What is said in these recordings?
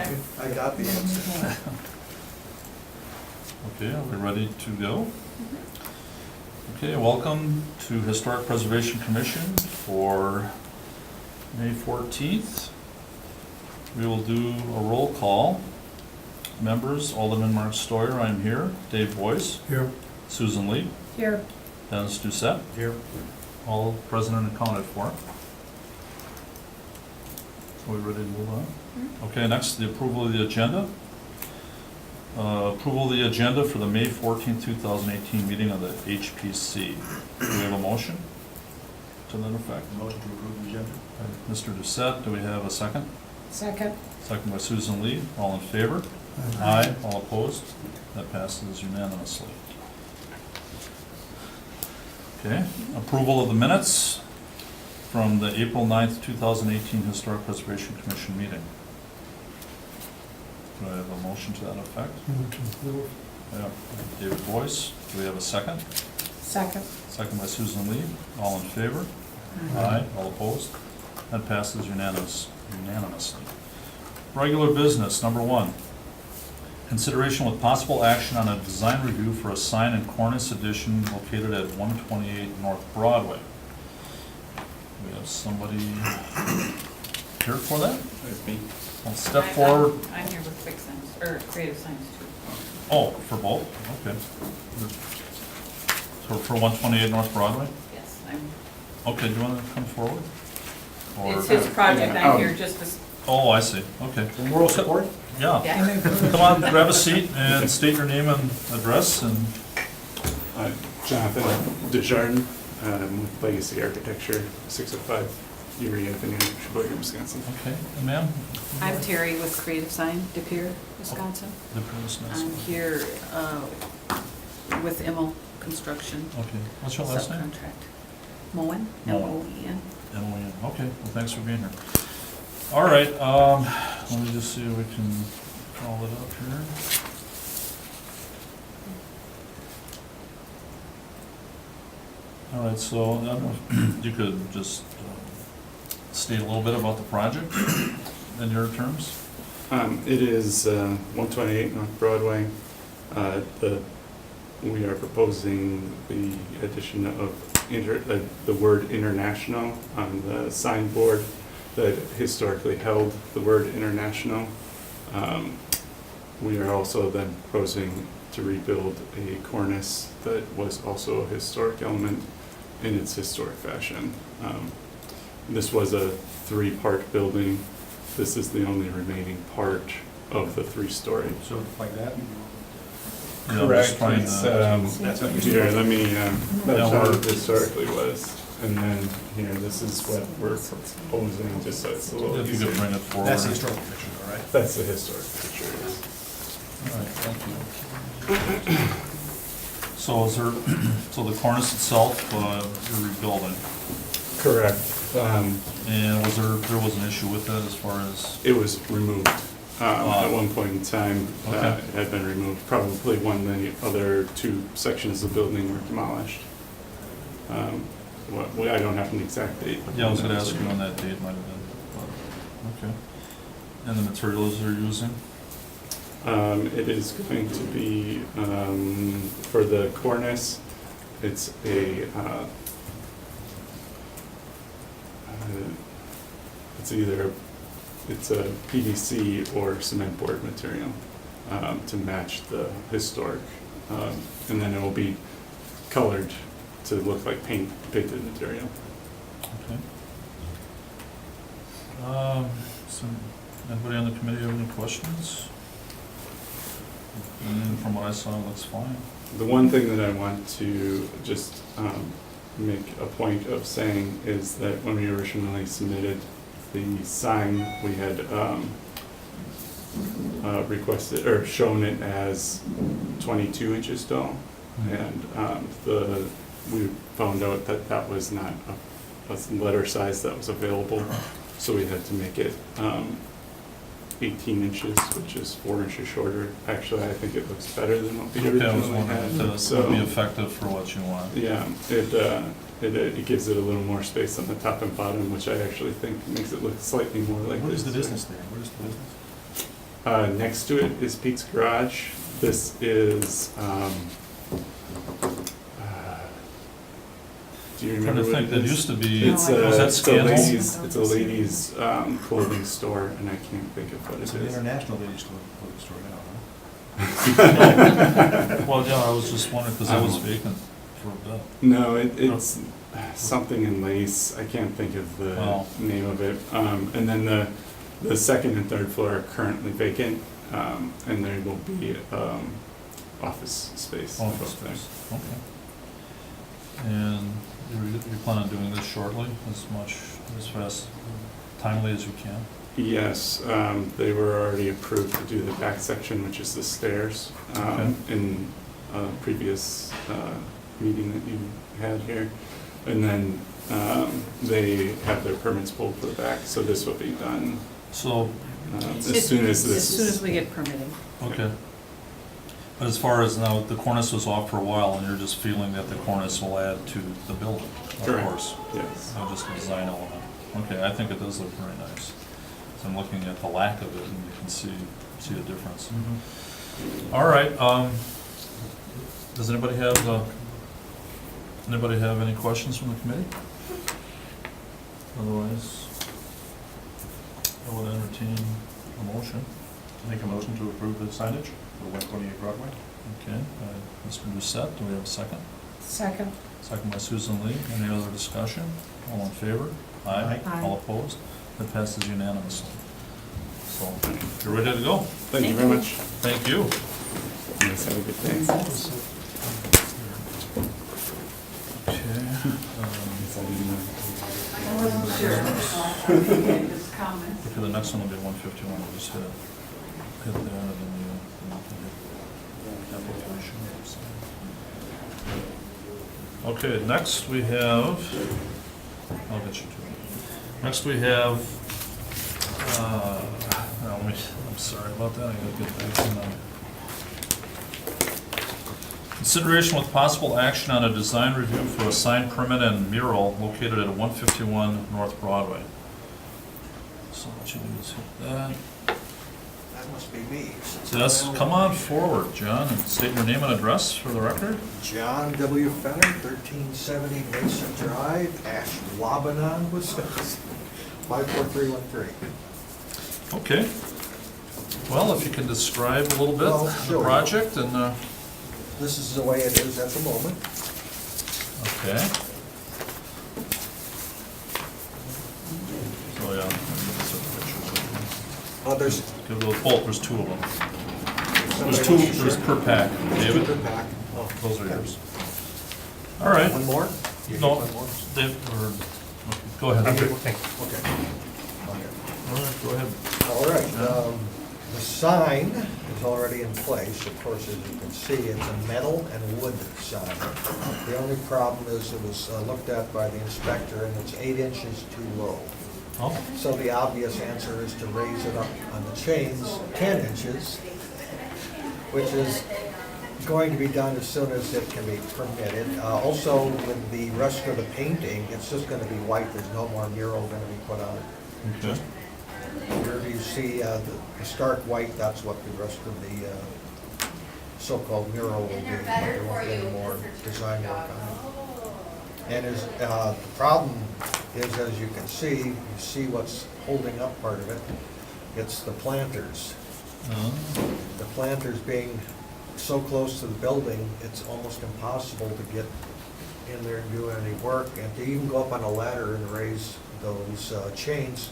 Okay. I got the answer. Okay, are we ready to go? Okay, welcome to Historic Preservation Commission for May 14th. We will do a roll call. Members, Alderman Mark Stoyer, I am here. Dave Boyce. Here. Susan Lee. Here. Dennis Doucette. Here. All present and accounted for. So we ready to move on? Okay, next, the approval of the agenda. Approval of the agenda for the May 14th, 2018 meeting of the HPC. Do we have a motion to that effect? Motion to approve the agenda. Mr. Doucette, do we have a second? Second. Second by Susan Lee. All in favor? Aye. All opposed? That passes unanimously. Okay, approval of the minutes from the April 9th, 2018 Historic Preservation Commission meeting. Do I have a motion to that effect? Yeah, David Boyce. Do we have a second? Second. Second by Susan Lee. All in favor? Aye. All opposed? That passes unanimously. Regular business, number 1. Consideration with possible action on a design review for a sign and cornice addition located at 128 North Broadway. We have somebody here for that? That's me. I'll step forward. I'm here with Quick Signs, or Creative Signs too. Oh, for both? Okay. So for 128 North Broadway? Yes, I'm, Okay, do you want to come forward? Or- it's his project, I'm here just to, Oh, I see, okay. Moral support? Yeah. yeah. Come on, grab a seat and state your name and address and, Jonathan To Adjourn, with Legacy Architecture, 605 Erie Avenue, Sheboygan, Wisconsin. okay, and ma'am? I'm Terry with Creative Sign, De Pere, Wisconsin. The previous name. I'm here with Immel Construction. Okay, what's your last name? Subcontract. Moen, Moen. M-O-E-N. Emily, okay, well, thanks for being here. All right, let me just see if we can call it up here. All right, so I don't know if you could just state a little bit about the project in your terms? It is 128 North Broadway. We are proposing the addition of the word international on the signboard that historically held the word international. We are also then proposing to rebuild a cornice that was also a historic element in its historic fashion. This was a 3-part building. This is the only remaining part of the 3-story. So like that? You know, Correct. just trying It's, to- That's what you Here, said. let me, that's how we're- it historically was. And then here, this is what we're proposing, just so it's a little If you easier. could bring it forward. That's the historical picture, all right? That's the historic picture, yes. All right, thank you. So is there, so the cornice itself, you're rebuilding, Correct. and there was an issue with that as far as, It was removed. At one point in time, Okay. it had been removed, probably when the other 2 sections of the building were demolished. I don't have an exact date. yeah, I was gonna ask you when that date might have been, but, okay. And the materials they're using? It is going to be, for the cornice, it's it's a PVC or cement board material to match the historic. And then it will be colored to look like painted material. Okay. So, anybody on the committee have any questions? And from what I saw, it looks fine. The one thing that I want to just make a point of saying is that when we originally submitted the sign, we had requested or shown it as 22 inches tall, and we found out that that was not a letter size that was available, so we had to make it 18 inches, which is 4 inches shorter. Actually, I think it looks better than what we Okay, I was originally wondering if had. this would be effective for what you want. Yeah, it gives it a little more space on the top and bottom, which I actually think makes it look slightly more like What this. is the business there? What is the business? Next to it is Pete's Garage. This is, do you I'm trying remember to what think, it that is? used to be, It's No, I a, don't. was that it's a Scandals? ladies, it's a ladies clothing store, and I can't think of what it It's an is. international ladies clothing store now, Well, yeah, I was just wondering, because that was vacant for a bit. No, it's something in lace. I can't think of the Oh. name of it. And then the second and third floor are currently vacant, and there will be office space. Office above there. space, okay. And you plan on doing this shortly, as fast, timely as you can? Yes, they were already approved to do the back section, which is the stairs, Okay. in a previous meeting that you had here. And then they have their permits pulled for the back, so this will be done So, as soon as this. As soon as we get permitting. okay. But as far as now, the cornice was off for a while, and you're just feeling that the cornice will add to the building, of Correct. course. Yes. Not just a design element. Okay, I think it does look very nice. So I'm looking at the lack of it, and you can see a difference. huh? All right, does anybody have any questions from the committee? Otherwise, I would entertain a motion. Make a motion to approve the signage for 128 Broadway. Okay, Mr. Doucette, do we have a second? Second. Second by Susan Lee. Any other discussion? All in favor? Aye. Aye. All opposed? That passes unanimously. So, you're ready to go. Thank you very much. Thank you. Yes, have a good day. Okay. I wasn't sure. Just comment. Okay, the next one will be 151, we'll just hit that, and then you can hit application. Okay, next we have, I'll get you to it. Next we have, I'm sorry about that, I gotta get back to that. Consideration with possible action on a design review for a sign permit and mural located at 151 North Broadway. So what you do is hit that. That must be me. Yes, come on forward, John, and state your name and address for the record. John W. Fenner, 1370 Mason Drive, Ashwaubenon, Wisconsin, 54313. Okay. Well, if you can describe a little bit Well, the sure. project and, This is the way it is at the moment. okay. So, yeah. There's Give those, oh, there's two of them. somebody There's two, wants to there's share? per pack. There's two David, per pack. Oh, those are okay. yours. All right. One more? You need No, one more? Dave, or, okay, go ahead. Okay. Okay. Okay. All right, go ahead. All right, the sign is already in place. Of course, as you can see, it's a metal and wood sign. The only problem is it was looked at by the inspector and it's 8 inches too low. Oh, So the obvious answer is to raise it up on the chains 10 inches, which is going to be done as soon as it can be permitted. Also, with the rest of the painting, it's just going to be white. There's no more mural going to be put on it. okay. Wherever you see the stark white, that's what the rest of the so-called mural will be. There won't be any more design work on it. And the problem is, as you can see what's holding up part of it. It's the planters. The planters being so close to the building, it's almost impossible to get in there and do any work. And to even go up on a ladder and raise those chains,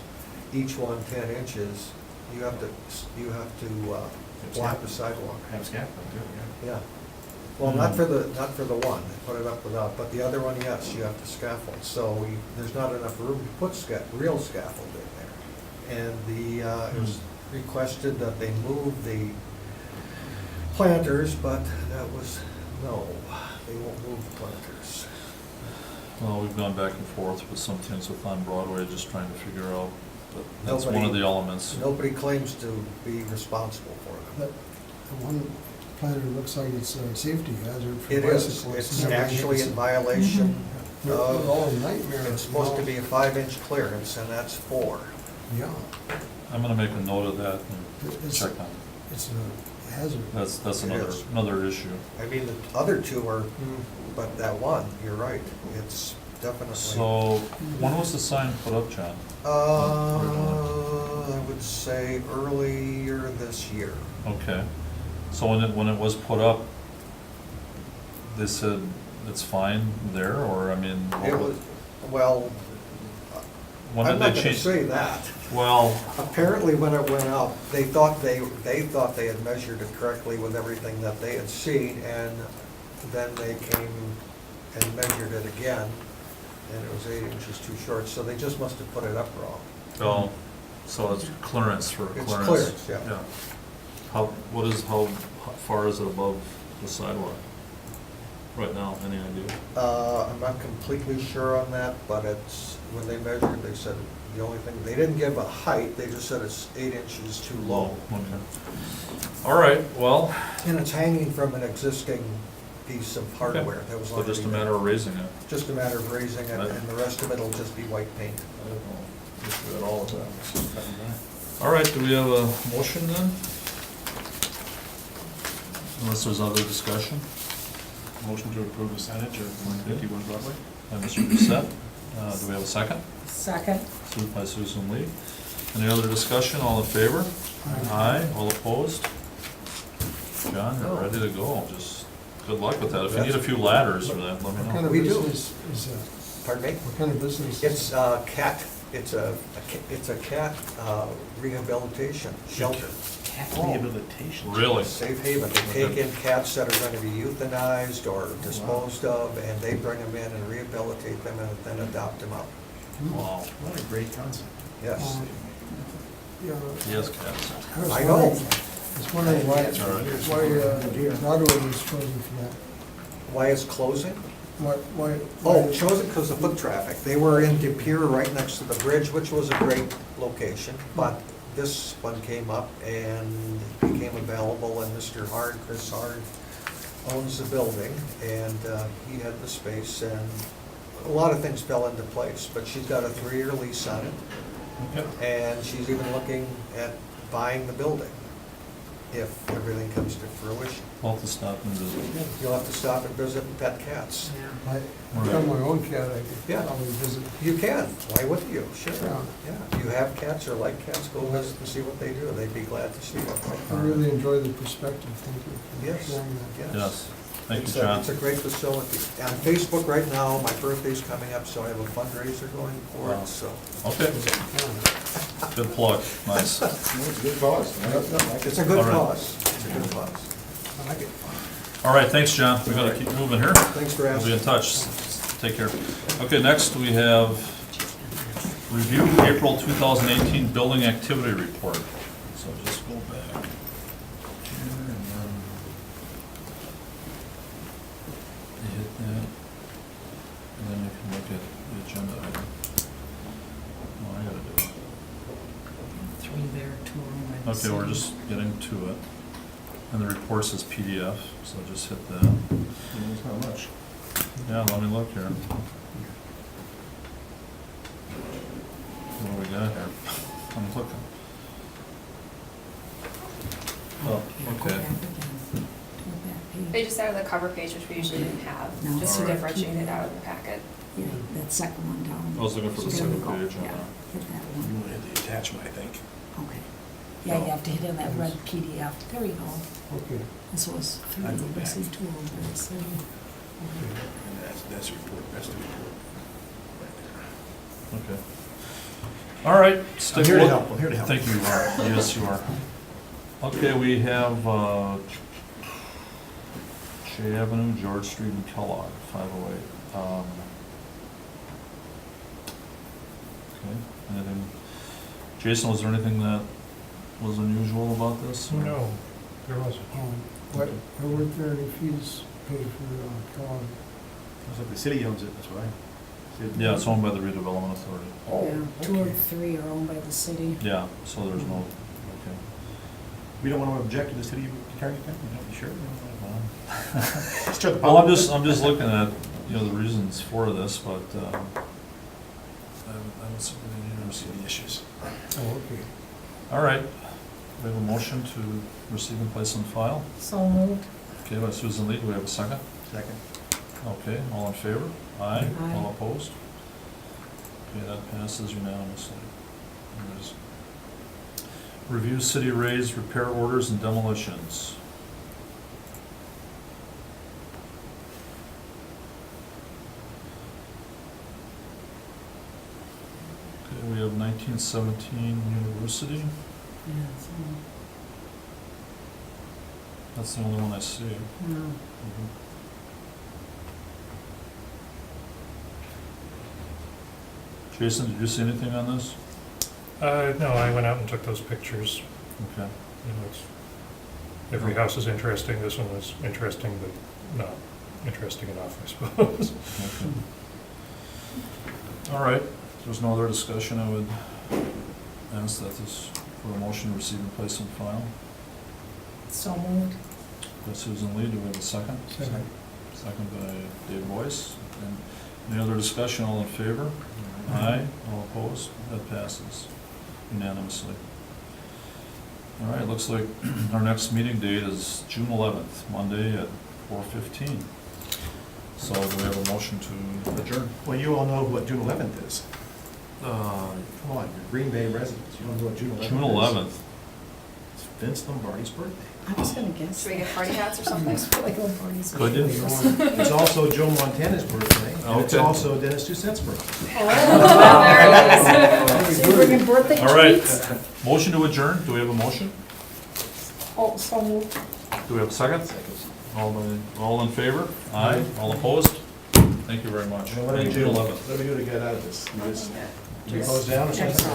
each one 10 inches, you have to block the sidewalk. Have scaffold too, yeah. Yeah. Well, not for the one, they put it up without, but the other one, yes, you have to scaffold. So there's not enough room to put real scaffold in there. And it was requested that they move the planters, but that was, no, they won't move the planters. Well, we've gone back and forth with some things with on Broadway, just trying to figure out, but that's one of Nobody- the elements. Nobody claims to be responsible for them. But the one planter looks like it's a safety hazard for It is, bicycles. it's actually in violation They're all of, a nightmare. it's supposed to be a 5-inch clearance, and that's 4. Yeah. I'm gonna make a note of that and It's- check on it. It's a hazard. That's It another, is. another issue. I mean, the other two are, but that one, you're right, it's definitely. So, when was the sign put up, John? I would say earlier this year. Okay. So when it was put up, they said it's fine there, or, I mean, It was, well, when I'm did not they gonna change? say that. Well, Apparently, when it went up, they thought they had measured it correctly with everything that they had seen, and then they came and measured it again, and it was 8 inches too short, so they just must have put it up wrong. well, so it's clearance for It's clearance. clearance, yeah. How far is it above the sidewalk? Right now, any idea? I'm not completely sure on that, but it's, when they measured, they said the only thing, they didn't give a height, they just said it's 8 inches too low. Okay. All right, well, And it's hanging from an existing piece of hardware that was so already just a there. matter of raising it. Just a matter of raising it, and the rest of it will just be white paint. I don't know, if we had all of that. All right, do we have a motion then? Unless there's other discussion? Motion to approve the signage of 151 Broadway? By Mr. Doucette. Do we have a second? Second. Second by Susan Lee. Any other discussion? All in favor? Aye. All opposed? John, you're ready to go. Just good luck with that. If you need a few ladders for that, let What me kind know. of We do. business is that? Pardon me? What kind of business? It's cat, it's a cat rehabilitation shelter. Cat Oh. rehabilitation. Really? Safe haven. They take in cats that are going to be euthanized or disposed of, and they bring them in and rehabilitate them and then adopt them out. Wow. What a great concept. Yes. Yeah, Yes, cats. I know. I was wondering why Broadway was chosen for that. Why it's closing? Why? Oh, chosen because of foot traffic. They were in De Pere, right next to the bridge, which was a great location, but this one came up and became available, and Mr. Hard, Chris Hard, owns the building, and he had the space, and a lot of things fell into place, but she's got a 3-year lease on it, Okay. and she's even looking at buying the building if everything comes to fruition. I'll have to stop and visit. You'll have to stop and visit and pet cats. I've got my own cat, I Yeah. could probably visit. You can, why wouldn't you? Sure. Yeah. Yeah, if you have cats or like cats, go visit and see what they do. They'd be glad to see I them. really enjoy the perspective, thank you for Yes, sharing that. yes. Yes. Thank you, It's a- John. It's a great facility. On Facebook right now, my birthday's coming up, so I have a fundraiser going for Wow. it, so. Okay, Yeah. good plug. Nice. It's a good cause. It's a good All right. cause. It's a good cause. I like it. All right, thanks, John. We gotta keep moving here. Thanks for We'll be in asking. touch. Take care. Okay, next we have review April 2018 building activity report. So just go back here and then you hit that. And then you can look at the agenda item. Oh, I gotta do it. 3 there, 2 on my. Okay, we're just getting to it. And the report says PDF, so just hit that. It's not much. Yeah, let me look here. What do we got here? I'm looking. Oh, okay. They just added the cover page, which we usually didn't have, No. just to Alright. differentiate it out of the packet. Yeah, that second one down. I was looking for the So there we second go. page on Yeah, that. hit that You one. want to hit the attachment, I think. Okay. Yeah, you have to hit on that red PDF. There you go. Okay, This was 3, I go this back. is 2 over the city. okay. And that's the report, that's the report. Right Okay. All right. stick here to with- help, I'm here to help. Thank you, you are. Yes, you are. Okay, we have Shea Avenue, George Street, and Kellogg, 508. Okay, anything, Jason, was there anything that was unusual about this? or- No, there wasn't. What, weren't there any fees paid for Kellogg? Looks like the city owns it, that's why. Yeah, it's owned by the redevelopment authority. Yeah, 2 or 3 are owned by the city. Yeah, so there's no, okay. We don't want to object to the city carrying it, you sure? Start the Well, I'm public- just looking at, the reasons for this, but, I don't see any I don't see the issues. Oh, okay. All right, we have a motion to receive and place on file. So moved. Okay, by Susan Lee, do we have a second? Second. Okay, all in favor? Aye. Aye. All opposed? Okay, that passes unanimously. There's review city raised repair orders and demolitions. Okay, we have 1917 University. Yeah, so, That's the only one I see. no. Jason, did you see anything on this? No, I went out and took those pictures. Okay. You know, it's, every house is interesting, this one was interesting, but not interesting enough, I suppose. Okay. All right, if there's no other discussion, I would ask that this, for a motion to receive and place on file. So moved. By Susan Lee, do we have a second? Second. Second by Dave Boyce. And any other discussion, all in favor? Aye. All opposed? That passes unanimously. All right, looks like our next meeting date is June 11th, Monday at 4:15. So do we have a motion to adjourn? Well, you all know what June 11th is. Come on, you're Green Bay residents, you don't know what June 11th is? June 11th. It's Vince Lombardi's birthday. I was gonna guess. Should we get party hats or something? Like old parties. Could you? It's also Joe Montana's birthday, and it's Okay. also Dennis Doucette's birthday. Oh, there it is. So you're bringing birthday All right, treats? motion to adjourn. Do we have a motion? Oh, so moved. Do we have a second? All in favor? Aye. All opposed? Thank you very much. What do we do? June 11th. What do we do to get out of this? We just, we close down or something?